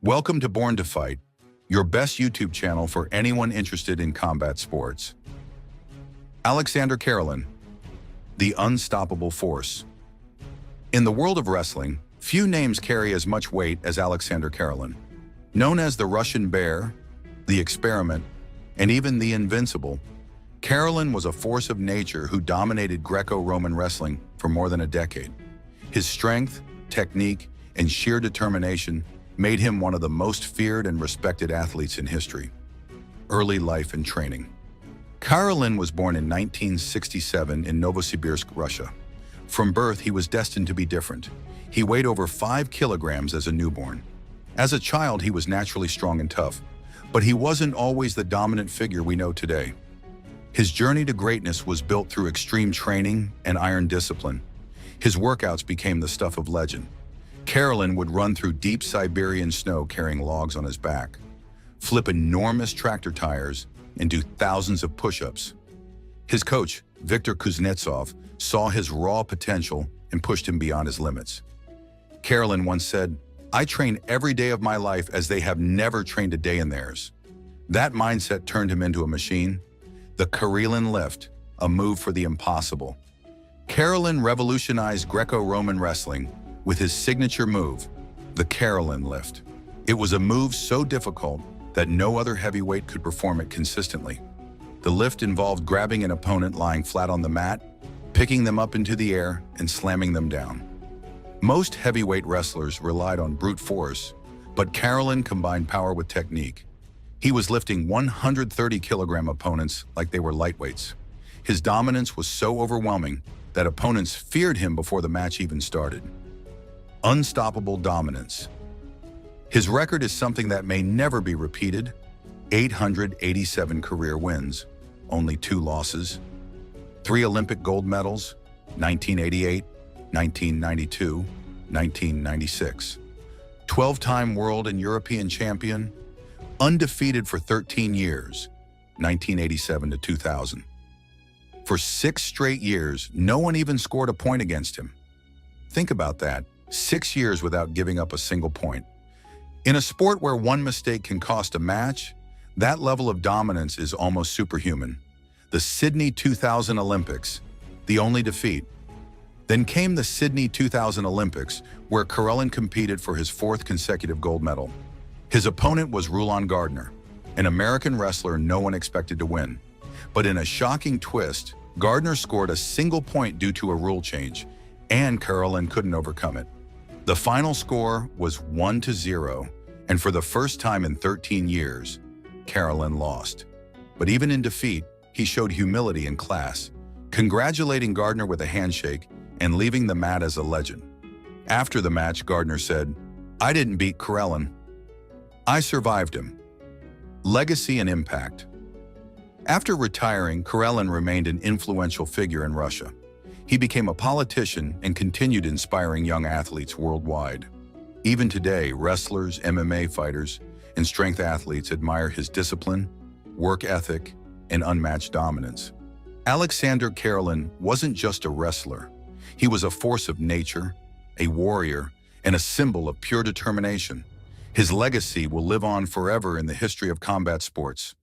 Welcome to BornToFight, your best YouTube channel for anyone interested in combat sports. Aleksandr Karelin, the unstoppable force. In the world of wrestling, few names carry as much weight as Aleksandr Karelin. Known as the Russian Bear, the Experiment, and even the Invincible, Karelin was a force of nature who dominated Greco-Roman wrestling for more than a decade. His strength, technique, and sheer determination made him one of the most feared and respected athletes in history. Early life and training. Karelin was born in 1967 in Novosibirsk, Russia. From birth, he was destined to be different. He weighed over 5 kilograms as a newborn. As a child, he was naturally strong and tough, but he wasn't always the dominant figure we know today. His journey to greatness was built through extreme training and iron discipline. His workouts became the stuff of legend. Karelin would run through deep Siberian snow carrying logs on his back, flip enormous tractor tires, and do thousands of push-ups. His coach, Viktor Kuznetsov, saw his raw potential and pushed him beyond his limits. Karelin once said, "I train every day of my life as they have never trained a day in theirs." That mindset turned him into a machine. The Karelin lift, a move for the impossible. Karelin revolutionized Greco-Roman wrestling with his signature move, the Karelin lift. It was a move so difficult that no other heavyweight could perform it consistently. The lift involved grabbing an opponent lying flat on the mat, picking them up into the air, and slamming them down. Most heavyweight wrestlers relied on brute force, but Karelin combined power with technique. He was lifting 130-kilogram opponents like they were lightweights. His dominance was so overwhelming that opponents feared him before the match even started. Unstoppable dominance. His record is something that may never be repeated. 887 career wins, only 2 losses. 3 Olympic gold medals, 1988, 1992, 1996. 12-time world and European champion, undefeated for 13 years, 1987 to 2000. For 6 straight years, no one even scored a point against him. Think about that. 6 years without giving up a single point. In a sport where one mistake can cost a match, that level of dominance is almost superhuman. The Sydney 2000 Olympics, the only defeat. Then came the Sydney 2000 Olympics, where Karelin competed for his 4th consecutive gold medal. His opponent was Rulon Gardner, an American wrestler no one expected to win. But in a shocking twist, Gardner scored a single point due to a rule change, and Karelin couldn't overcome it. The final score was 1-0, and for the first time in 13 years, Karelin lost. But even in defeat, he showed humility and class, congratulating Gardner with a handshake and leaving the mat as a legend. After the match, Gardner said, "I didn't beat Karelin. I survived him." Legacy and impact. After retiring, Karelin remained an influential figure in Russia. He became a politician and continued inspiring young athletes worldwide. Even today, wrestlers, MMA fighters, and strength athletes admire his discipline, work ethic, and unmatched dominance. Aleksandr Karelin wasn't just a wrestler. He was a force of nature, a warrior, and a symbol of pure determination. His legacy will live on forever in the history of combat sports.